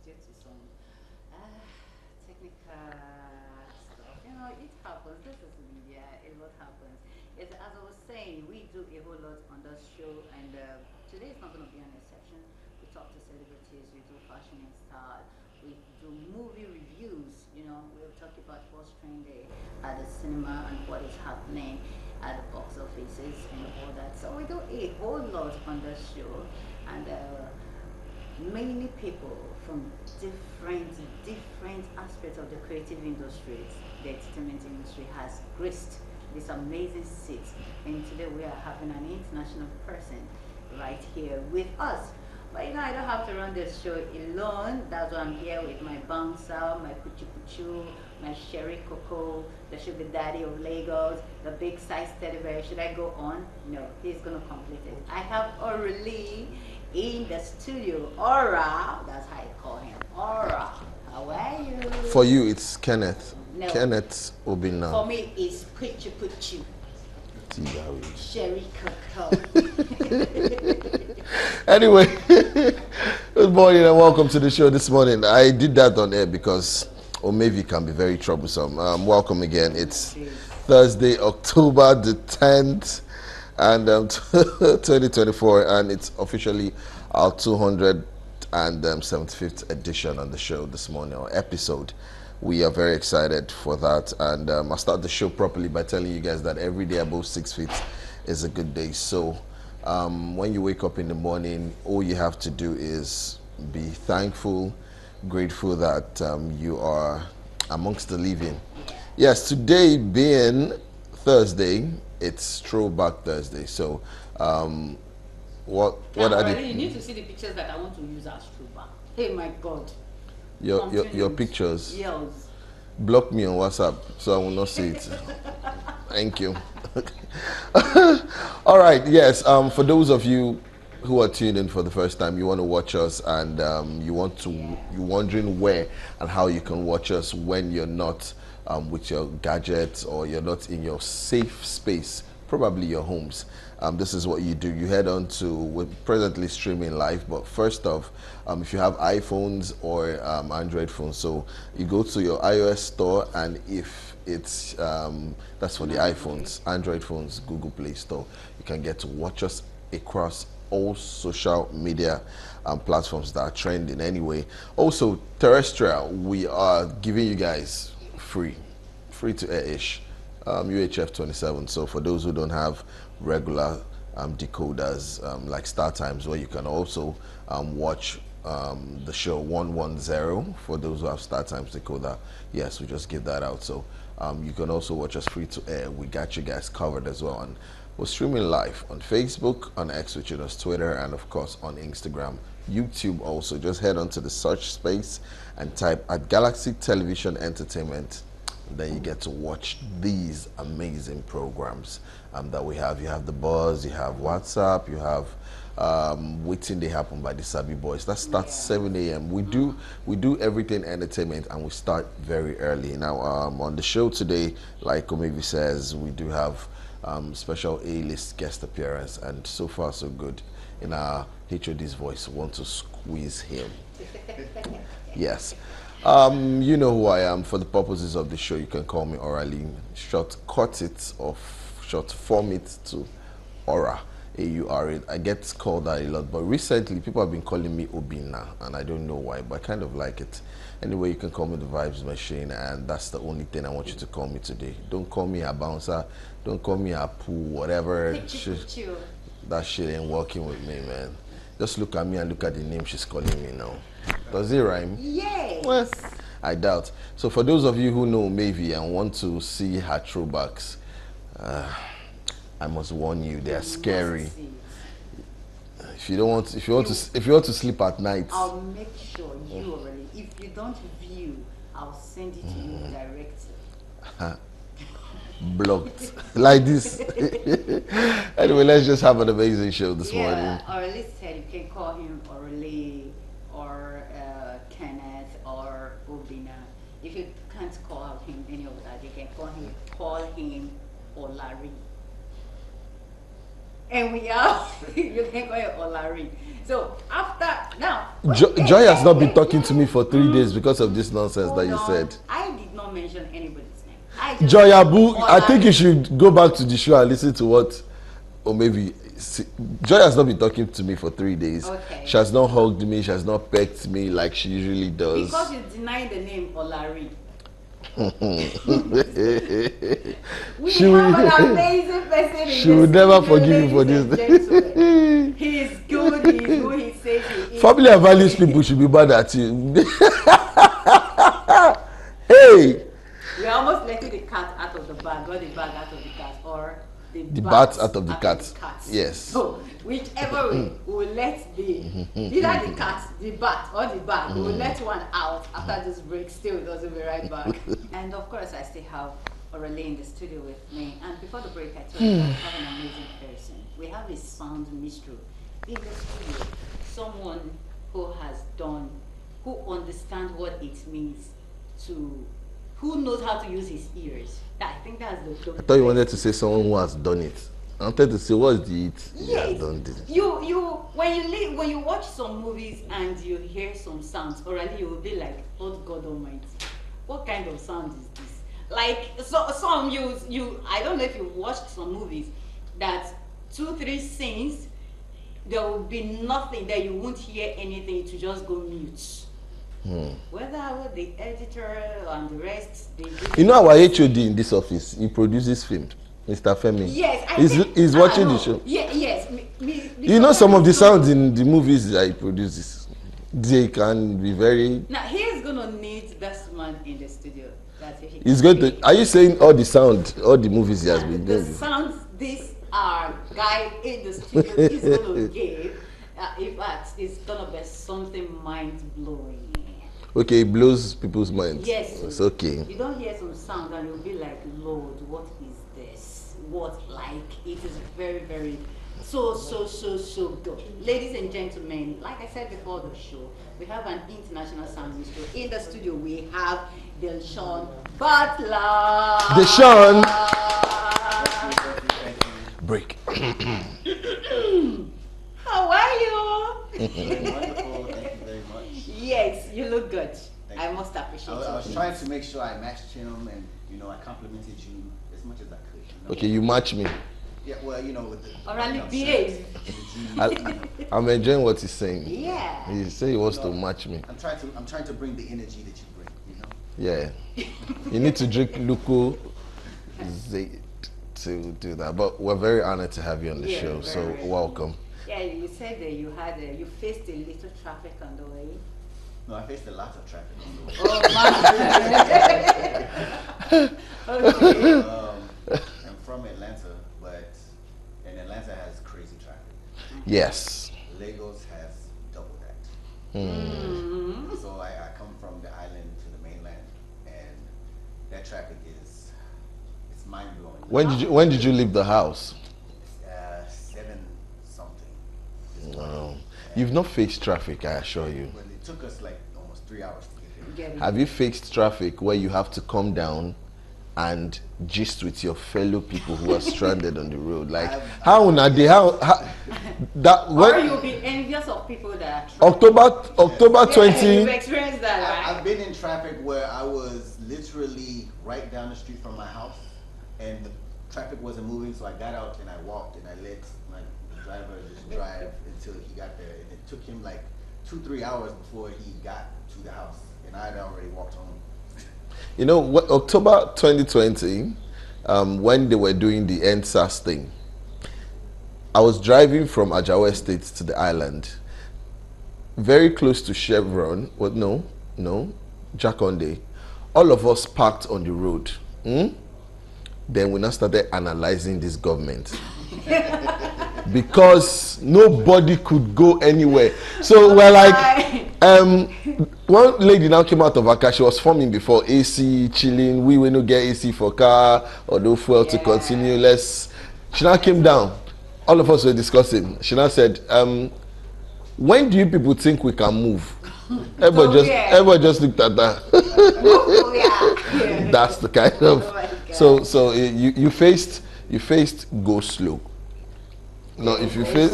due to some technical stuff. You know, it happens. This is media. A lot happens. As I was saying, we do a whole lot on this show, and today is not going to be an exception. We talk to celebrities, we do fashion and style, we do movie reviews. You know, we'll talk about what's trending at the cinema and what is happening at the box offices and all that. So we do a whole lot on this show, and many people from different aspects of the creative industries, the entertainment industry has graced this amazing seat. And today we are having an international person right here with us. But you know, I don't have to run this show alone. That's why I'm here with my bouncer, my kuchu kuchu, my sherry cocoa, the sugar daddy of Lagos, the big size teddy bear. Should I go on? No, he's gonna complete it. I have Aurelie in the studio. Aura, that's how I call him. Aura, how are you? For you, it's Kenneth. No. Kenneth Obina. For me, it's kuchu kuchu. Sherry cocoa. Anyway, good morning and welcome to the show this morning. I did that on air because Omevi can be very troublesome. Welcome again. It's Thursday, October the 10th, and 2024, and it's officially our 275th edition on the show this morning, or episode. We are very excited for that, and I'll start the show properly by telling you guys that every day above 6 feet is a good day. So when you wake up in the morning, all you have to do is be thankful, grateful that you are amongst the living. Yes, today being Thursday, it's Throwback Thursday. So what now, are the... You need to see the pictures that I want to use as throwback. Hey, my God. Your pictures. Yes. Block me on WhatsApp so I will not see it. Thank you. All right. Yes. For those of you who are tuned in for the first time, you want to watch us, and you're wondering where and how you can watch us when you're not with your gadgets, or you're not in your safe space, probably your homes. This is what you do. You head on to, we're presently streaming live, but first off, if you have iPhones or Android phones, so you go to your iOS store, and if it's, that's for the iPhones, Android phones, Google Play Store, you can get to watch us across all social media platforms that are trending anyway. Also, terrestrial, we are giving you guys free to air-ish. UHF 27. So for those who don't have regular decoders like Star Times, where you can also watch the show 110 for those who have Star Times decoder. Yes, we just give that out. So you can also watch us free to air. We got you guys covered as well. And we're streaming live on Facebook, on X, which is Twitter, and of course on Instagram, YouTube also. Just head on to the search space and type at Galaxy Television Entertainment. Then you get to watch these amazing programs that we have. You have The Buzz, you have WhatsApp, you have Waiting They Happen by the Sabi Boys. That starts 7 a.m. We do everything entertainment, and we start very early. Now on the show today, like Omevi says, we do have special A-list guest appearance, and so far so good. In our HOD's voice, we want to squeeze him. Yes. You know who I am. For the purposes of the show, you can call me Aurelie. Shortcut it, or short form it to Aura, A-U-R-A. I get called that a lot, but recently people have been calling me Obina, and I don't know why, but I kind of like it. Anyway, you can call me the Vibes Machine, and that's the only thing I want you to call me today. Don't call me a bouncer, don't call me a poo, whatever. That shit ain't working with me, man. Just look at me and look at the name she's calling me now. Does it rhyme? Yes. Well, I doubt. So for those of you who know Mavi and want to see her throwbacks, I must warn you, they are scary. If you want to sleep at night, I'll make sure you already. If you don't view, I'll send it to you directly. Blocked like this. Anyway, let's just have an amazing show this morning. Aurelie said you can call him Aurelie or Kenneth or Obina. If you can't call out him any of that, you can call him Olari. And we are you can call it Olari. So after now Joy has not been talking to me for 3 days because of this nonsense that you said. I did not mention anybody's name. Joy Abu, I think you should go back to the show and listen to what, or maybe, Joy has not been talking to me for 3 days. Okay. She has not hugged me, she has not pecked me like she usually does. Because you deny the name Olari. She have an amazing person. She will never forgive you for this. He is good, he is who he says he is. Family and values people should be mad at you. Hey! We're almost letting the cat out of the bag, or the bag out of the cat, or the bat out of the cat. Yes. So, whichever way, we will let either the cat, the bat, or the bag, we will let one out after this break. Still, it doesn't be right back. And of course, I still have Orale in the studio with me. And before the break, I told you I have an amazing person. We have a sound minstrel in the studio. Someone who has done, who understands what it means to, who knows how to use his ears. I think that's the I thought you wanted to say someone who has done it. I wanted to say, what's the it? Yes. Has done this. When you watch some movies and you hear some sounds, orally you will be like, oh God Almighty, what kind of sound is this? Like some you I don't know if you watched some movies that 2-3 scenes there will be nothing that you won't hear anything to just go mute. Whether the editor and the rest, you know our HOD in this office, he produces films, Mr. Femi. Yes, he's watching the show. Yeah, yes. You know some of the sounds in the movies that he produces, they can be very. Now he is gonna need this man in the studio. That's if he he's going to. Are you saying all the sound, all the movies he has been doing? The sounds this guy in the studio is gonna give. In fact, it's gonna be something mind blowing. Okay, it blows people's minds. Yes. It's okay. You don't hear some sound and you'll be like, Lord, what is this? What, like, it is very, very, so good. Ladies and gentlemen, like I said before the show, we have an international sound minister. In the studio, we have Daleshawn Butler. Daleshawn. Break. How are you? Very wonderful. Thank you very much. Yes, you look good. Thank I you. must appreciate it. I was trying to make sure I matched him, and I complimented you as much as I could. Okay, you match me. Yeah, well, with the. Orally behave. I'm enjoying what he's saying. Yeah. He said he wants to match me. I'm trying to bring the energy that you bring. Yeah. You need to drink Luco Zait to do that. But we're very honored to have you on the show. So welcome. Yeah, you said that you faced a little traffic on the way. No, I faced a lot of traffic on the way. Oh, okay. I'm from Atlanta, and Atlanta has crazy traffic. Yes. Lagos has double that. So I come from the island to the mainland, and that traffic it's mind blowing. When did you leave the house? 7 something. Wow. You've not faced traffic, I assure you. Well, it took us like almost 3 hours to get here. Have you faced traffic where you have to come down and gist with your fellow people who are stranded on the road? Like, how that Or you'll be envious of people that are October 20. You've experienced that, right? I've been in traffic where I was literally right down the street from my house, and the traffic wasn't moving, so I got out and I walked and I let the driver just drive until he got there, and it took him like 2-3 hours before he got to the house, and I had already walked home. You know, October 2020, when they were doing the NSAS thing, I was driving from Ajawa Estate to the island, very close to Chevron. Well, no, Jakonde. All of us parked on the road. Then we now started analyzing this government. Because nobody could go anywhere. So we're like, one lady now came out of her car. She was forming before AC, chilling. We will not get AC for car or no fuel to continue. She now came down. All of us were discussing. She now said, when do you people think we can move? Everybody just looked at that. That's the kind of. So you faced go slow. No, if you face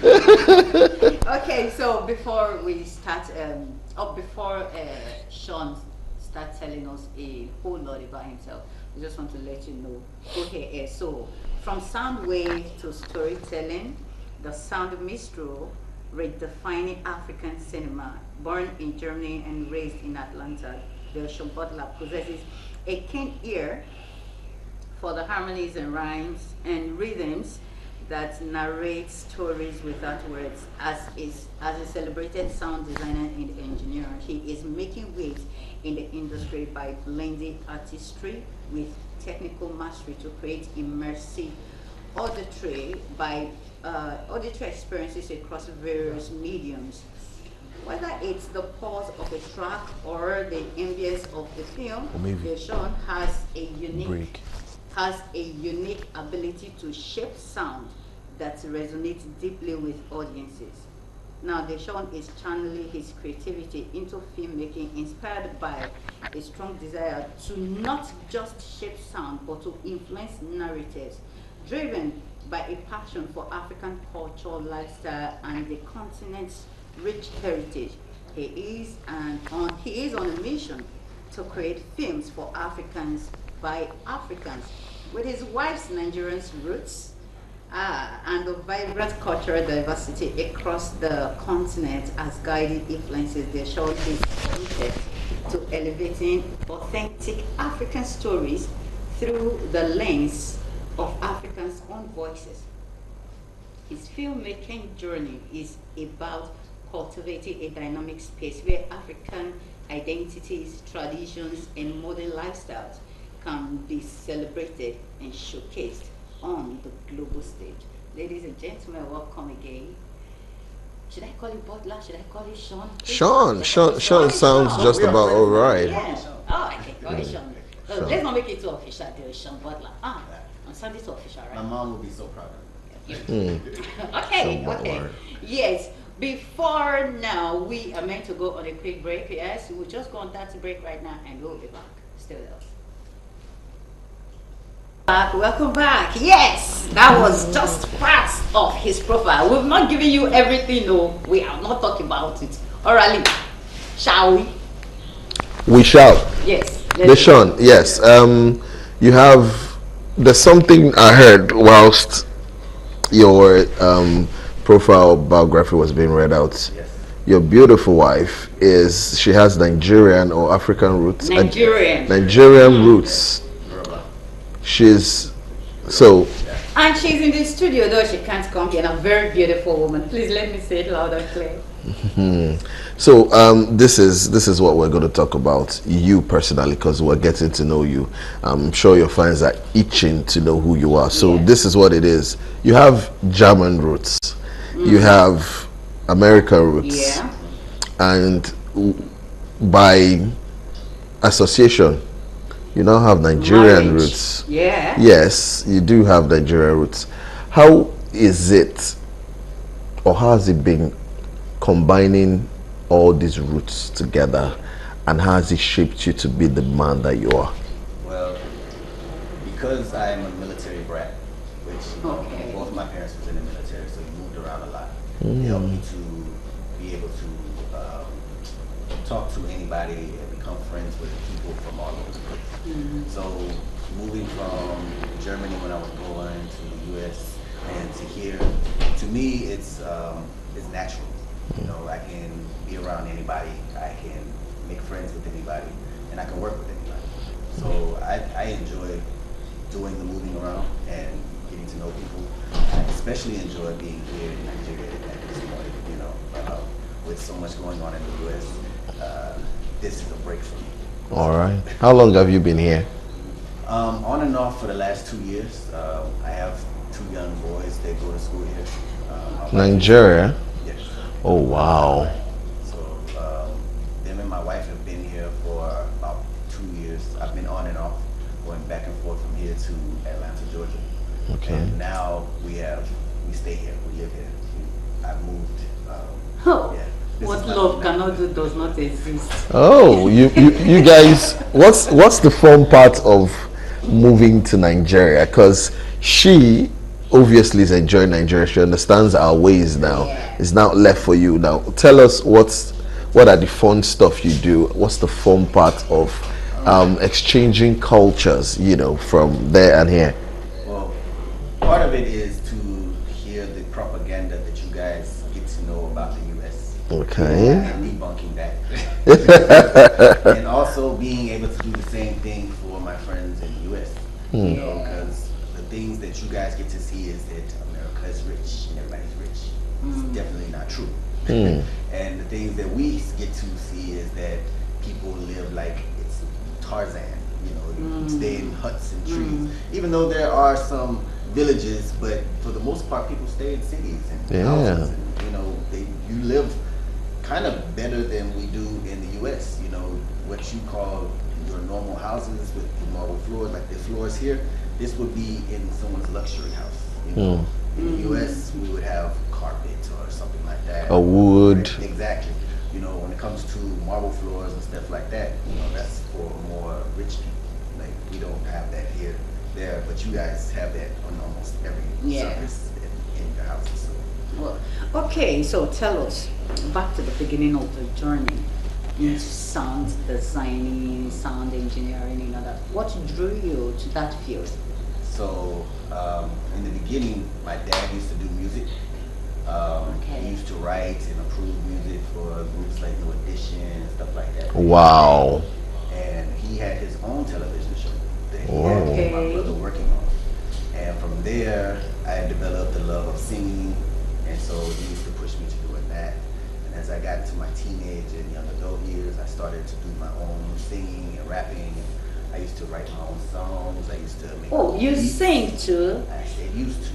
Okay, so before we start, before Sean start telling us a whole lot about himself, I just want to let you know who he is. So, from sound wave to storytelling, the sound minstrel, redefining African cinema, born in Germany and raised in Atlanta, Daleshawn Butler possesses a keen ear for the harmonies and rhymes and rhythms that narrate stories without words. As a celebrated sound designer and engineer, he is making waves in the industry by blending artistry with technical mastery to create immersive auditory experiences across various mediums. Whether it's the pause of a track or the ambience of the film, Daleshawn has a unique ability to shape sound that resonates deeply with audiences. Now, Daleshawn is channeling his creativity into filmmaking, inspired by a strong desire to not just shape sound, but to influence narratives, driven by a passion for African culture, lifestyle, and the continent's rich heritage. He is on a mission to create films for Africans by Africans. With his wife's Nigerian roots and the vibrant cultural diversity across the continent as guiding influences, Daleshawn is committed to elevating authentic African stories through the lens of Africans' own voices. His filmmaking journey is about cultivating a dynamic space where African identities, traditions, and modern lifestyles can be celebrated and showcased on the global stage. Ladies and gentlemen, welcome again. Should I call you Butler? Should I call you Sean? Sean sounds just about all right. Yeah. Oh, I can call you Sean. Let's not make it too official. There is Sean Butler. On Sunday too official, right? My mom will be so proud of me. Okay. Yes. Before now, we are meant to go on a quick break. Yes, we'll just go on that break right now and we'll be back. Stay with us. Welcome back. Yes, that was just part of his profile. We've not given you everything, no. We are not talking about it. Alright, shall we? We shall. Yes. Daleshawn, yes. There's something I heard whilst your profile biography was being read out. Yes. Your beautiful wife she has Nigerian or African roots? Nigerian roots. She's so. And she's in the studio, though she can't come here. And a very beautiful woman. Please let me say it loud and clear. So this is what we're going to talk about, you personally, because we're getting to know you. I'm sure your fans are itching to know who you are. So this is what it is. You have German roots. You have American roots. Yeah. And by association, you now have Nigerian roots. Yeah. Yes, you do have Nigerian roots. How is it, or how has it been combining all these roots together, and how has it shaped you to be the man that you are? Well, because I am a military brat, which both of my parents was in the military, so we moved around a lot. It helped me to be able to talk to anybody and become friends with people from all over the place. So moving from Germany when I was born to the U.S. and to here, to me it's natural. You know, I can be around anybody, I can make friends with anybody, and I can work with anybody. So I enjoy doing the moving around and getting to know people. I especially enjoy being here in Nigeria at this point. You know, with so much going on in the U.S., this is a break for me. All right. How long have you been here? On and off for the last 2 years. I have 2 young boys. They go to school here. Nigeria? Yes. Oh, wow. So them and my wife have been here for about 2 years. I've been on and off, going back and forth from here to Atlanta, Georgia. Okay. And now we stay here. We live here. I've moved. What love cannot do does not exist. Oh, you guys, what's the fun part of moving to Nigeria? Because she obviously is enjoying Nigeria. She understands our ways now. Yeah. It's now left for you. Now tell us what are the fun stuff you do? What's the fun part of exchanging cultures, you know, from there and here? Well, part of it is to hear the propaganda that you guys get to know about the U.S. Okay. And debunking that. And also being able to do the same thing for my friends in the U.S. You know, because the things that you guys get to see is that America is rich and everybody's rich. It's definitely not true. And the things that we get to see is that people live like it's Tarzan. You know, you stay in huts and trees. Even though there are some villages, but for the most part, people stay in cities and houses. And, you know, you live kind of better than we do in the U.S. You know, what you call your normal houses with the marble floors, like the floors here, this would be in someone's luxury house. You know, in the U.S. we would have carpet or something like that. A wood. Exactly. You know, when it comes to marble floors and stuff like that, you know, that's for more rich people. Like, we don't have that here, there, but you guys have that on almost every surface in your houses. So. Well, okay, so tell us, back to the beginning of the journey into sound designing, sound engineering, you know, that. What drew you to that field? So, in the beginning, my dad used to do music. He used to write and approve music for groups like New Edition and stuff like that. Wow. And he had his own television show that he had my brother working on. And from there, I developed the love of singing, and so he used to push me to doing that. And as I got into my teenage and young adult years, I started to do my own singing and rapping. I used to write my own songs. I used to make you beats. sing too? I said used to.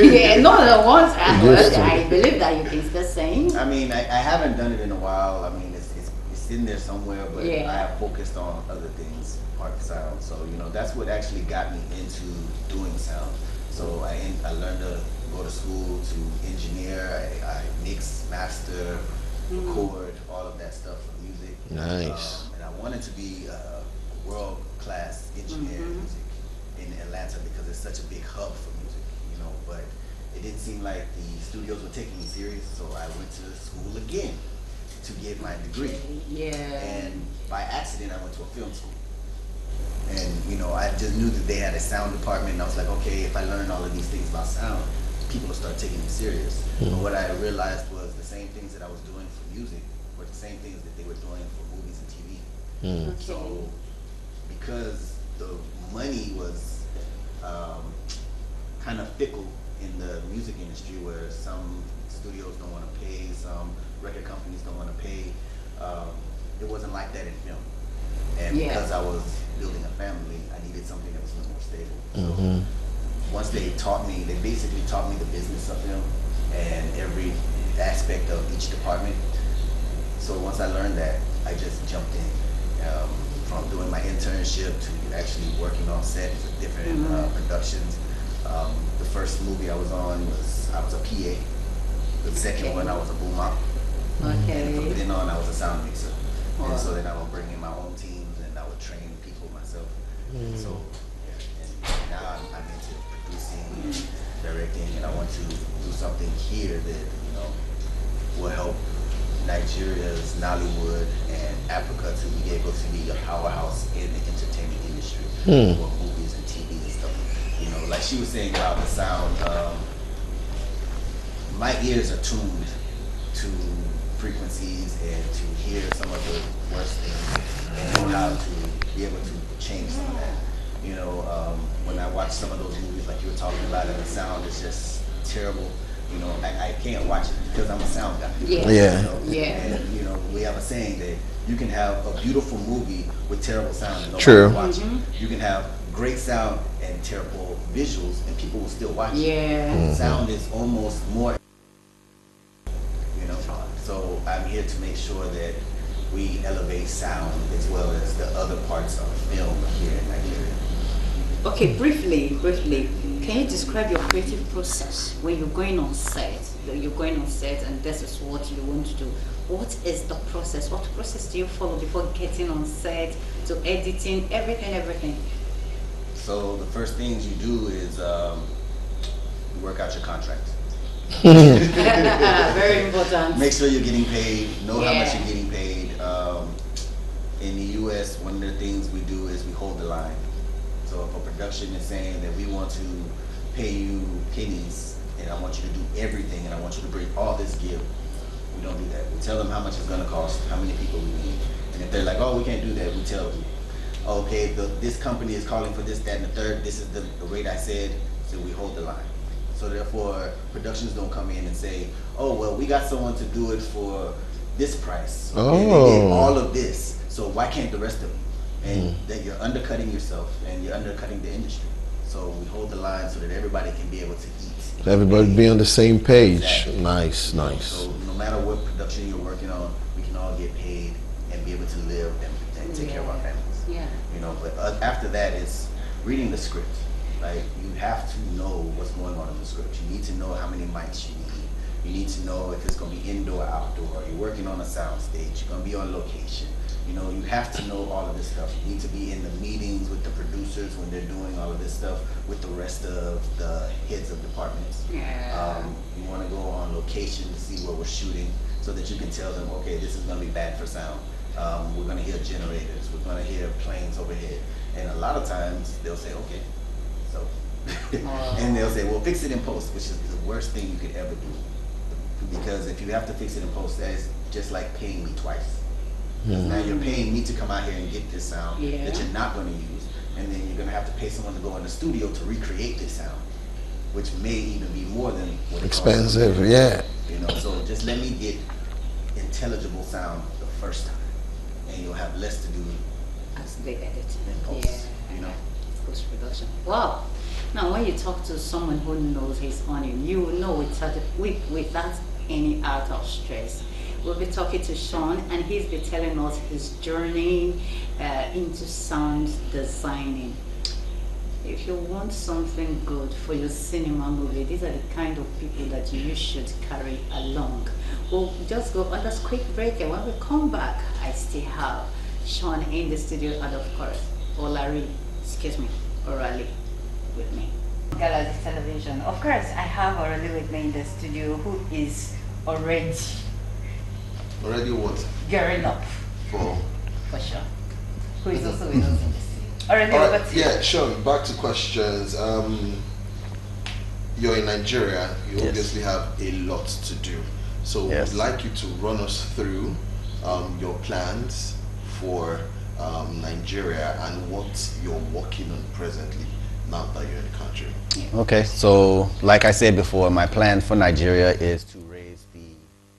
Yeah, no, the ones I heard, I believe that you can still sing. I mean, I haven't done it in a while. I mean, it's in there somewhere, but I have focused on other things, art sound. So, you know, that's what actually got me into doing sound. So I learned to go to school to engineer. I mix, master, record, all of that stuff for music. Nice. And I wanted to be a world-class engineer in music in Atlanta because it's such a big hub for music, you know, but it didn't seem like the studios were taking me serious, so I went to school again to get my degree. Yeah. And by accident, I went to a film school. And, you know, I just knew that they had a sound department, and I was like, okay, if I learn all of these things about sound, people will start taking me serious. But what I realized was the same things that I was doing for music were the same things that they were doing for movies and TV. So, because the money was kind of fickle in the music industry, where some studios don't want to pay, some record companies don't want to pay, it wasn't like that in film. And because I was building a family, I needed something that was a little more stable. So once they basically taught me the business of film and every aspect of each department. So once I learned that, I just jumped in. From doing my internship to actually working on set for different productions. The first movie I was on I was a PA. The second one I was a boom op. And from then on I was a sound mixer. And so then I would bring in my own teams and I would train people myself. And so and now I'm into producing, directing, and I want to do something here that, you know, will help Nigeria's Nollywood and Africa to be able to be a powerhouse in the entertainment industry for movies and TV and stuff. You know, like she was saying about the sound, my ears are tuned to frequencies and to hear some of the worst things and how to be able to change some of that. You know, when I watch some of those movies like you were talking about, and the sound is just terrible. You know, I can't watch it because I'm a sound guy. Yeah. And, you know, we have a saying that you can have a beautiful movie with terrible sound and nobody will watch it. You can have great sound and terrible visuals and people will still watch it. Sound is almost more, you know. So I'm here to make sure that we elevate sound as well as the other parts of film here in Nigeria. Okay, briefly, can you describe your creative process when you're going on set? You're going on set and this is what you want to do. What is the process? What process do you follow before getting on set, to editing, everything? So the first things you do is work out your contract. Very important. Make sure you're getting paid. Know how much Yeah. you're getting paid. In the U.S., one of the things we do is we hold the line. So if a production is saying that we want to pay you pennies and I want you to do everything and I want you to bring all this gear, we don't do that. We tell them how much it's going to cost, how many people we need. And if they're like, oh, we can't do that, we tell them, okay, this company is calling for this, that, and the third. This is the rate I said, so we hold the line. So therefore, productions don't come in and say, oh, well, we got someone to do it for this price. And they did all of this, so why can't the rest of them? And that you're undercutting yourself and you're undercutting the industry. So we hold the line so that everybody can be able to eat. Everybody be on the same page. Exactly. Nice, nice. So no matter what production you're working on, we can all get paid and be able to live and take care of our families. Yeah. You know, but after that is reading the script. Like, you have to know what's going on in the script. You need to know how many mics you need. You need to know if it's going to be indoor, outdoor. You're working on a sound stage. You're going to be on location. You know, you have to know all of this stuff. You need to be in the meetings with the producers when they're doing all of this stuff with the rest of the heads of departments. Yeah. You want to go on location to see where we're shooting so that you can tell them, okay, this is going to be bad for sound. We're going to hear generators. We're going to hear planes overhead. And a lot of times they'll say, okay. So, and they'll say, well, fix it in post, which is the worst thing you could ever do. Because if you have to fix it in post, that is just like paying me twice. Now you're paying me to come out here and get this sound that you're not going to use, and then you're going to have to pay someone to go in the studio to recreate this sound, which may even be more than what it Expensive, costs. yeah. You know, so just let me get intelligible sound the first time, and you'll have less to do As they edit. in post. You know. Post production. Wow. Now, when you talk to someone who knows his onion, you will know without any out of stress. We'll be talking to Sean, and he's be telling us his journey into sound designing. If you want something good for your cinema movie, these are the kind of people that you should carry along. We'll just go on this quick break, and when we come back, I still have Sean in the studio, and of course, Orally with me. Galaxy Television. Of course, I have Orally with me in the studio, who is already Already what? gearing up For sure. Who is also with us in the studio. Already all over right, to you. yeah, Sean, back to questions. You're in Nigeria, you obviously have a lot to do. So we'd like you to run us through your plans for Nigeria and what you're working on presently now that you're in the country. Okay, so like I said before, my plan for Nigeria is to raise the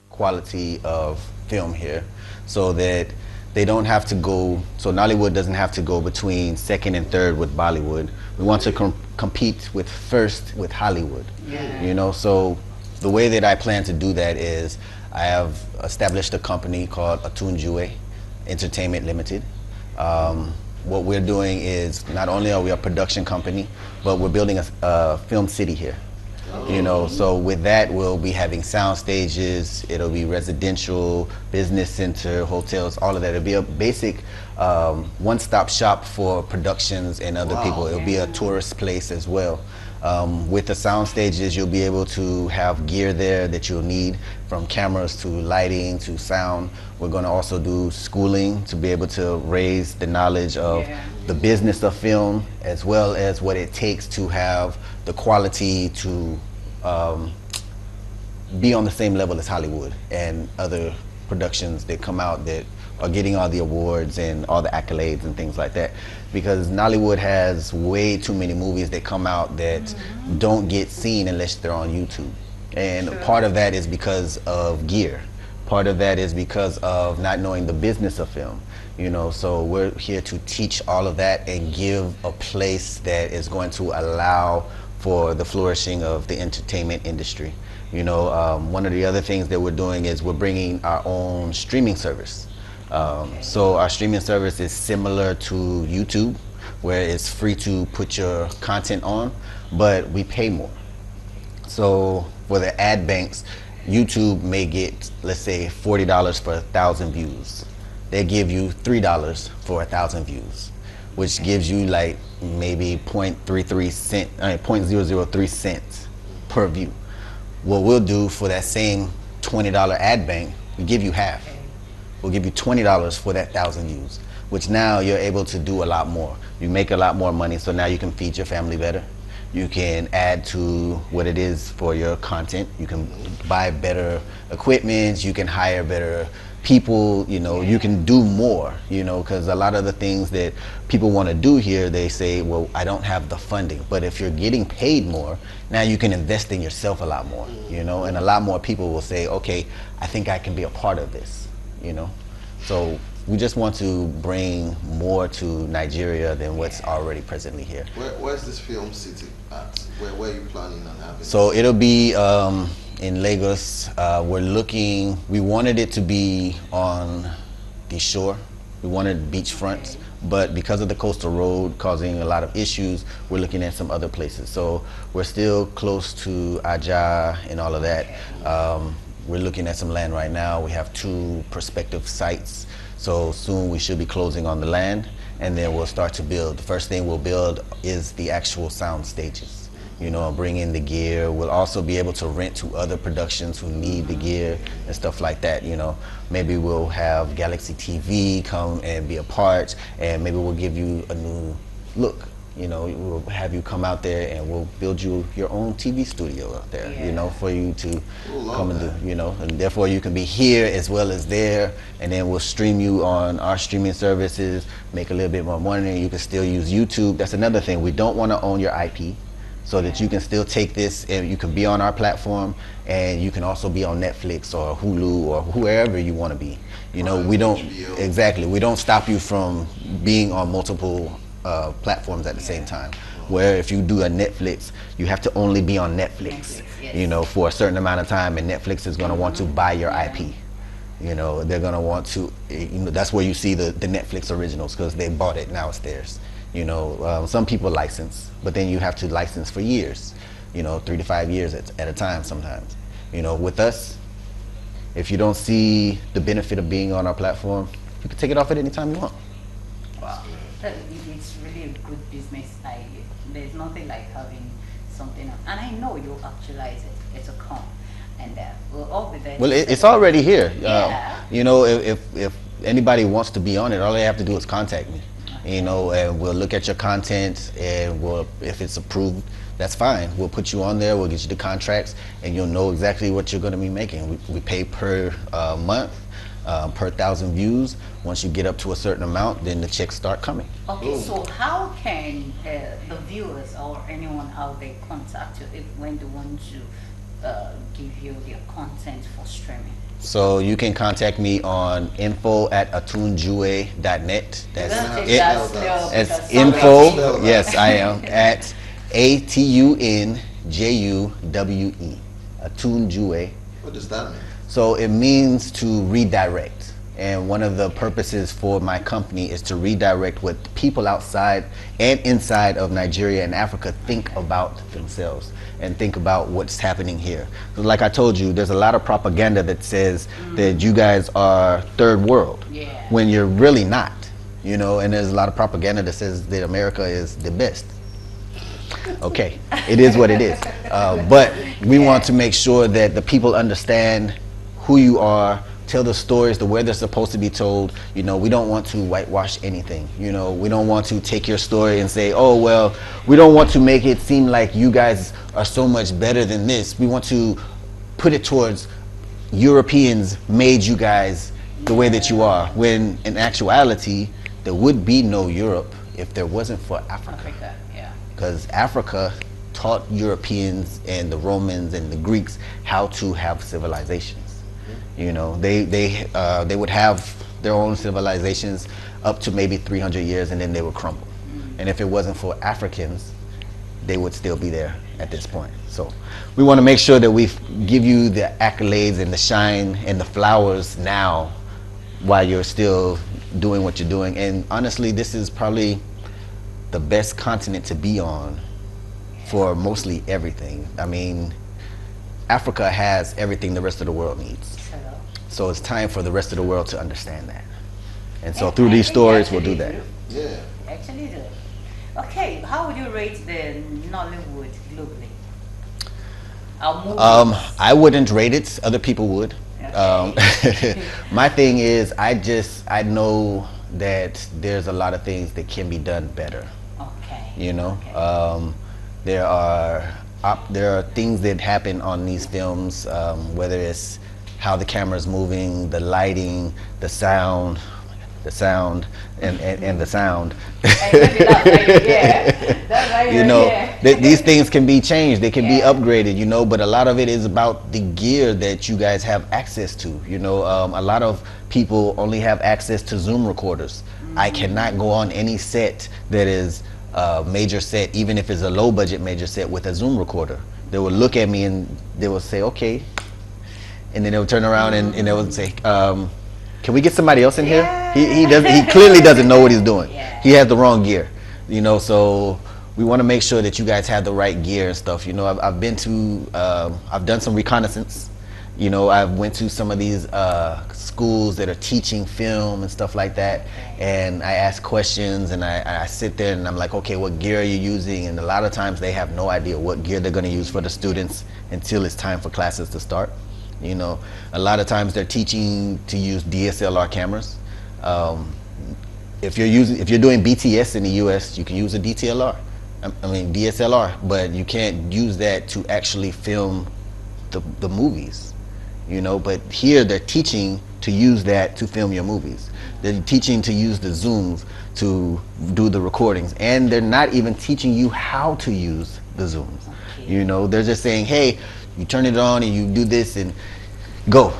quality of film here so that they don't have to go, so Nollywood doesn't have to go between second and third with Bollywood. We want to compete with first with Hollywood. Yeah. You know, so the way that I plan to do that is I have established a company called Atunjue Entertainment Limited. What we're doing is not only are we a production company, but we're building a film city here. You know, so with that, we'll be having sound stages, it'll be residential, business center, hotels, all of that. It'll be a basic one-stop shop for productions and other people. It'll be a tourist place as well. With the sound stages, you'll be able to have gear there that you'll need, from cameras to lighting to sound. We're going to also do schooling to be able to raise the knowledge of the business of film, as well as what it takes to have the quality to be on the same level as Hollywood and other productions that come out that are getting all the awards and all the accolades and things like that. Because Nollywood has way too many movies that come out that don't get seen unless they're on YouTube. And part of that is because of gear. Part of that is because of not knowing the business of film. You know, so we're here to teach all of that and give a place that is going to allow for the flourishing of the entertainment industry. You know, one of the other things that we're doing is we're bringing our own streaming service. So our streaming service is similar to YouTube, where it's free to put your content on, but we pay more. So for the ad banks, YouTube may get, let's say, $40 for 1,000 views. They give you $3 for 1,000 views, which gives you like maybe 0.003 cents per view. What we'll do for that same $20 ad bank, we give you half. We'll give you $20 for that 1,000 views, which now you're able to do a lot more. You make a lot more money, so now you can feed your family better. You can add to what it is for your content. You can buy better equipment. You can hire better people. You know, you can do more. You know, because a lot of the things that people want to do here, they say, well, I don't have the funding. But if you're getting paid more, now you can invest in yourself a lot more. You know, and a lot more people will say, okay, I think I can be a part of this. You know, so we just want to bring more to Nigeria than what's already presently here. Where's this film city at? Where are you planning on having So this? it'll be in Lagos. We wanted it to be on the shore. We wanted beachfront, but because of the coastal road causing a lot of issues, we're looking at some other places. So we're still close to Aja and all of that. We're looking at some land right now. We have 2 prospective sites. So soon we should be closing on the land, and then we'll start to build. The first thing we'll build is the actual sound stages. You know, bring in the gear. We'll also be able to rent to other productions who need the gear and stuff like that. You know, maybe we'll have Galaxy TV come and be a part, and maybe we'll give you a new look. You know, we'll have you come out there and we'll build you your own TV studio out there, you know, for you to come and do, you know, and therefore you can be here as well as there, and then we'll stream you on our streaming services, make a little bit more money. You can still use YouTube. That's another thing. We don't want to own your IP, so that you can still take this and you can be on our platform, and you can also be on Netflix or Hulu or whoever you want to be. You know, we don't, exactly, we don't stop you from being on multiple platforms at the same time. Where if you do a Netflix, you have to only be on Netflix, you know, for a certain amount of time, and Netflix is going to want to buy your IP. You know, they're going to want to, you know, that's where you see the Netflix originals, because they bought it, now it's theirs. You know, some people license, but then you have to license for years, you know, 3 to 5 years at a time sometimes. You know, with us, if you don't see the benefit of being on our platform, you can take it off at any time you want. Wow. It's really a good business idea. There's nothing like having something else. And I know you actualize it. It's a con. And we'll all be there. Well, it's already here. Yeah. You know, if anybody wants to be on it, all they have to do is contact me. You know, and we'll look at your content, and if it's approved, that's fine. We'll put you on there, we'll get you the contracts, and you'll know exactly what you're going to be making. We pay per month, per 1,000 views. Once you get up to a certain amount, then the checks start coming. Okay, so how can the viewers or anyone out there contact you when they want to give you their content for streaming? So you can contact me on info@atunjue.net. That's info. Yes, I am at ATUNJUWE. Atunjue. What does that mean? So it means to redirect. And one of the purposes for my company is to redirect what people outside and inside of Nigeria and Africa think about themselves and think about what's happening here. So like I told you, there's a lot of propaganda that says that you guys are third world, when you're really not, you know, and there's a lot of propaganda that says that America is the best. Okay, it is what it is. But we want to make sure that the people understand who you are, tell the stories the way they're supposed to be told. You know, we don't want to whitewash anything. You know, we don't want to take your story and say, oh, well, we don't want to make it seem like you guys are so much better than this. We want to put it towards Europeans made you guys the way that you are, when in actuality, there would be no Europe if there wasn't for Africa. Because Africa taught Europeans and the Romans and the Greeks how to have civilizations. You know, they would have their own civilizations up to maybe 300 years, and then they would crumble. And if it wasn't for Africans, they would still be there at this point. So we want to make sure that we give you the accolades and the shine and the flowers now while you're still doing what you're doing. And honestly, this is probably the best continent to be on for mostly everything. I mean, Africa has everything the rest of the world needs. So it's time for the rest of the world to understand that. And so through these stories, we'll do that. Yeah. Actually do. Okay, how would you rate the Nollywood globally? Movies? I wouldn't rate it. Other people would. Okay. My thing is, I know that there's a lot of things that can be done better. Okay. You know, Okay. there are things that happen on these films, whether it's how the camera's moving, the lighting, the sound, and the sound. And maybe that's why you're here. That's why You you're know, here. these things can be changed, they can be Yeah. upgraded, you know, but a lot of it is about the gear that you guys have access to. You know, a lot of people only have access to Zoom recorders. I cannot go on any set that is a major set, even if it's a low budget major set, with a Zoom recorder. They will look at me and they will say, okay, and then they would turn around and they would say, can we get somebody else in here? He clearly doesn't know what he's doing. Yeah. He has the wrong gear, you know. So we want to make sure that you guys have the right gear and stuff. You know, I've been to, I've done some reconnaissance. You know, I went to some of these schools that are teaching film and stuff like that, and I ask questions and I sit there and I'm like, okay, what gear are you using? And a lot of times they have no idea what gear they're going to use for the students until it's time for classes to start. You know, a lot of times they're teaching to use DSLR cameras. If you're doing BTS in the US, you can use a DSLR, but you can't use that to actually film the movies. You know, but here they're teaching to use that to film your movies. They're teaching to use the zooms to do the recordings, and they're not even teaching you how to use the zooms. Okay. You know, they're just saying, hey, you turn it on and you do this and go.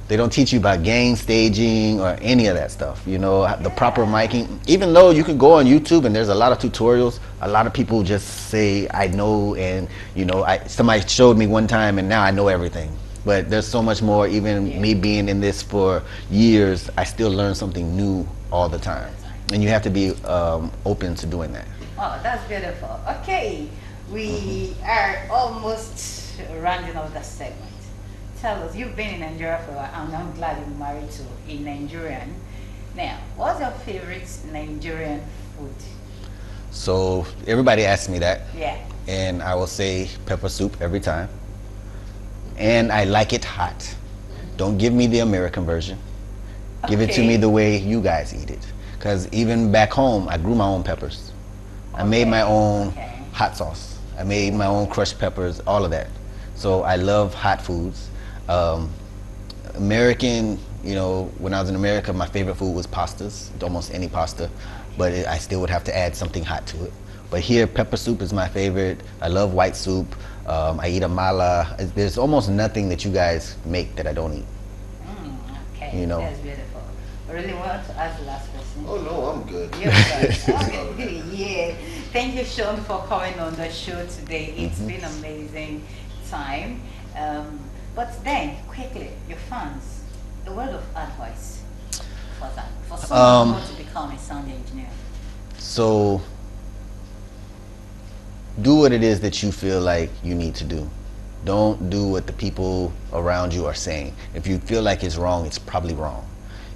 They don't teach you about gain staging or any of that stuff. You know, the proper miking. Even though you can go on YouTube and there's a lot of tutorials, a lot of people just say, I know, and you know, somebody showed me one time and now I know everything. But there's so much more. Even me being in this for years, I still learn something new all the time. And you have to be open to doing that. Oh, that's beautiful. Okay, we are almost rounding off the segment. Tell us, you've been in Nigeria for a while, and I'm glad you're married to a Nigerian. Now, what's your favorite Nigerian food? So everybody asks me that, Yeah. and I will say pepper soup every time. And I like it hot. Don't give me the American version. Give it to Okay. me the way you guys eat it. Because even back home, I grew my own peppers. I made my own Okay. hot sauce. I made my own crushed peppers, all of that. So I love hot foods. American, you know, when I was in America, my favorite food was pastas, almost any pasta, but I still would have to add something hot to it. But here, pepper soup is my favorite. I love white soup. I eat amala. There's almost nothing that you guys make that I don't eat. Okay, You know. that's beautiful. I really want to ask the last question. Oh no, I'm good. You're good. Okay. Yeah. Thank you, Sean, for coming on the show today. It's been amazing time. But then, quickly, your fans, a word of advice for that, for someone who wants to become a sound engineer. So do what it is that you feel like you need to do. Don't do what the people around you are saying. If you feel like it's wrong, it's probably wrong.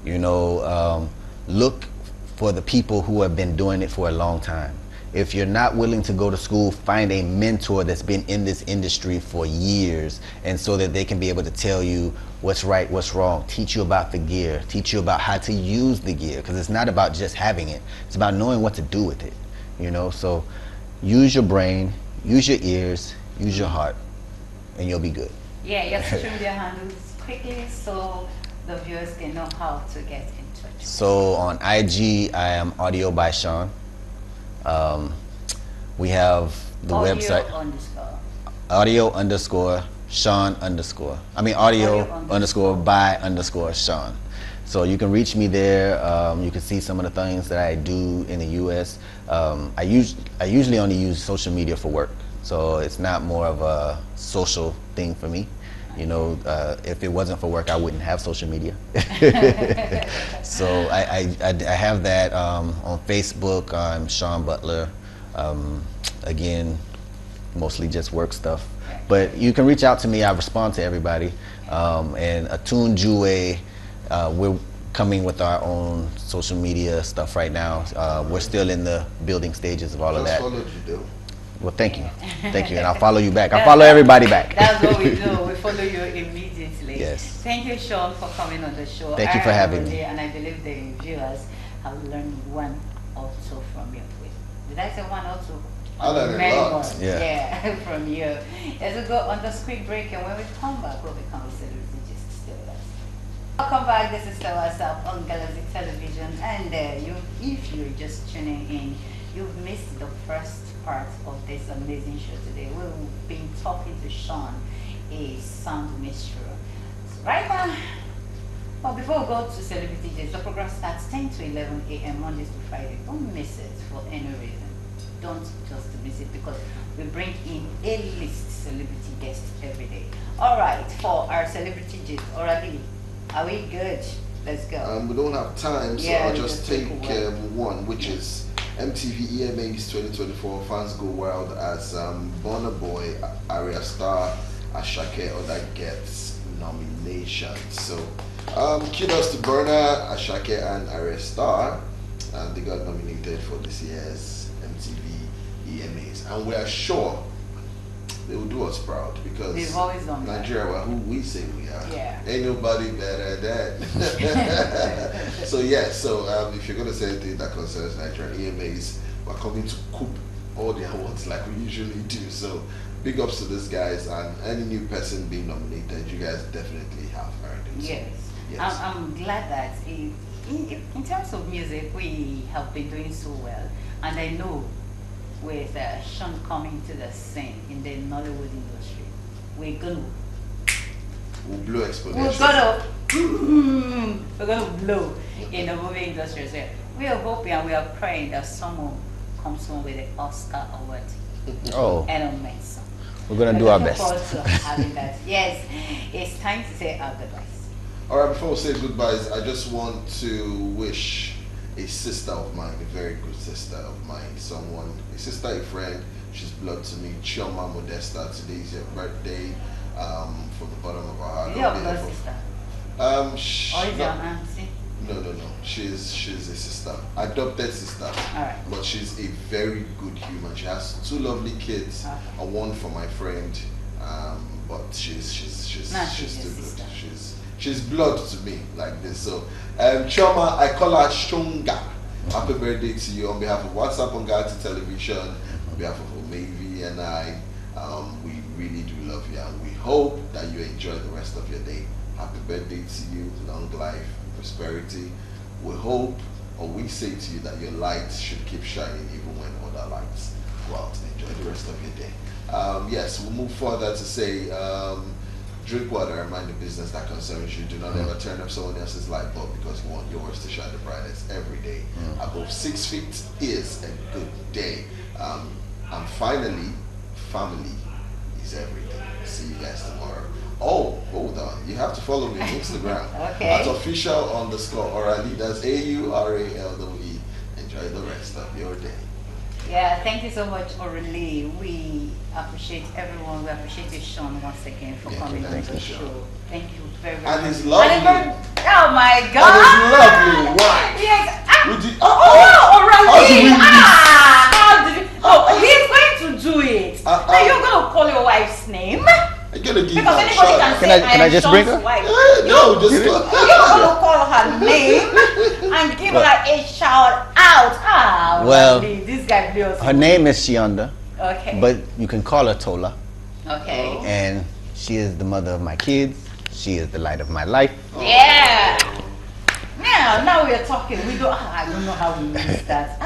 You know, look for the people who have been doing it for a long time. If you're not willing to go to school, find a mentor that's been in this industry for years, and so that they can be able to tell you what's right, what's wrong, teach you about the gear, teach you about how to use the gear, because it's not about just having it. It's about knowing what to do with it, you know? So use your brain, use your ears, use your heart, and you'll be good. Yeah, your social media handles quickly so the viewers can know how to get in touch. So on IG, I am Audio by Sean. We have the website audio_Sean_. I mean audio_by_Sean. So you can reach me there. You can see some of the things that I do in the U.S. I usually only use social media for work, so it's not more of a social thing for me. You know, if it wasn't for work, I wouldn't have social media. So I have that on Facebook. I'm Sean Butler. Again, mostly just work stuff. But you can reach out to me. I respond to everybody. And Atun Jue, we're coming with our own social media stuff right now. We're still in the building stages of all of that. What followed you do? Well, thank you. Thank you. And I'll follow you back. I'll follow everybody back. That's what we do. We follow you immediately. Yes. Thank you, Sean, for coming on the show. Thank you for having me. And I believe the viewers have learned one or two from you. Did I say one or two? I learned a lot. Yeah, from you. Let's go on this quick break, and when we come back, we'll become celebrity just stay with us. Welcome back. This is WHATZUP on Galaxy Television, and if you're just tuning in, you've missed the first part of this amazing show today. We've been talking to Sean, a sound minstrel. So right now, well, before we go to Celebrity Days, the program starts 10 to 11 a.m. Mondays to Friday. Don't miss it for any reason. Don't just miss it, because we bring in A-list celebrity guests every day. All right, for our Celebrity Days, already, are we good? Let's go. We don't have time, so I'll just take one, which is MTV EMAs 2024 Fans Go Wild as Burna Boy, Arya Star, Ashake Oda gets nominations. So kudos to Burna, Ashake, and Arya Star. They got nominated for this year's MTV EMAs, and we are sure they will do us proud, because they've always done Nigeria, well, who we say we are. Yeah. Ain't nobody better than that. So if you're gonna say anything that concerns Nigerian EMAs, we're coming to coup all the awards like we usually do. So big ups to these guys, and any new person being nominated, you guys definitely have earned it. Yes. I'm glad that in terms of music, we have been doing so well, and I know with Sean coming to the scene in the Nollywood industry, we'll blow exponentially. We're gonna blow in the movie industry as well. We are hoping and we are praying that someone comes home with an Oscar award. Oh. And amazing. We're gonna do our best. Looking forward to having that. Yes, it's time to say our goodbyes. All right, before we say goodbyes, I just want to wish a sister of mine, a very good sister of mine, a sister, a friend, she's blood to me, Chioma Modesta. Today's your birthday, from the bottom of our heart. Is your blood sister? Or is your auntie? No. She's a sister, adopted sister. All right. But she's a very good human. She has 2 lovely kids, and one for my friend. But she's still good. She's blood to me like this. So, Chioma, I call her Shonga. Happy birthday to you on behalf of WHATZUP on Galaxy Television, on behalf of Omavi and I. We really do love you, and we hope that you enjoy the rest of your day. Happy birthday to you, long life, prosperity. We hope, or we say to you, that your lights should keep shining even when other lights go out. Enjoy the rest of your day. Yes, we'll move further to say, drink water and mind the business that concerns you. Do not ever turn up someone else's light bulb because you want yours to shine the brightest every day. Above 6 feet is a good day. And finally, family is everything. See you guys tomorrow. Oh, hold on. You have to follow me on Instagram. Okay. At official_Orally. That's AURALWE. Enjoy the rest of your day. Yeah, thank you so much, Orally. We appreciate everyone. We appreciate you, Sean, once again for coming on the show. Thank you very much. And his lovely. Oh my God. And his lovely wife. Yes. Orally. He's going to do it. Now you're going to call your wife's name. I'm gonna give Because her a anybody shot. can say Can I just bring her? No, just You're going to call her name and give her a shout out. Well, this guy blew us. Her name is Shionda, Okay. but you can call her Tola. Okay. And she is the mother of my kids. She is the light of my life. Yeah. Now we're talking. I don't know how we missed that.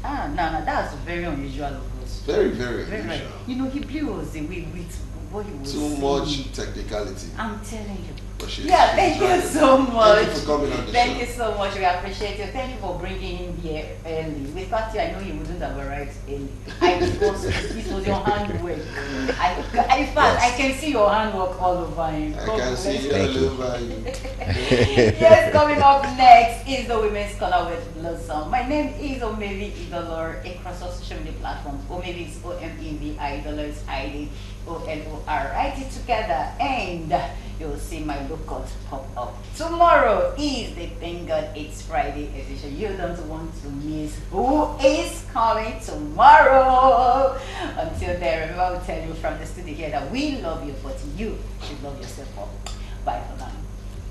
No, that's very unusual of us. Very, very Very right. unusual. He blew us away with what he was Too saying. much technicality. I'm telling you. But she's Thank you so much. Thank you for coming on the Thank show. you so much. We appreciate you. Thank you for bringing him here early. Without you, I know he wouldn't have arrived early. This was your handwork. In fact, I can see your handwork all over him. I can see you Thank all you. over you. Yes, coming up next is the Women's Corner with Blossom. My name is Omevi Idolor across all social media platforms. Omevi is Omevi, Idolor is ID, OLOR. Write it together, and you'll see my logo pop up. Tomorrow is the Thank God It's Friday edition. You don't want to miss who is coming tomorrow. Until then, remember I will tell you from the studio here that we love you, but you should love yourself more. Bye for now.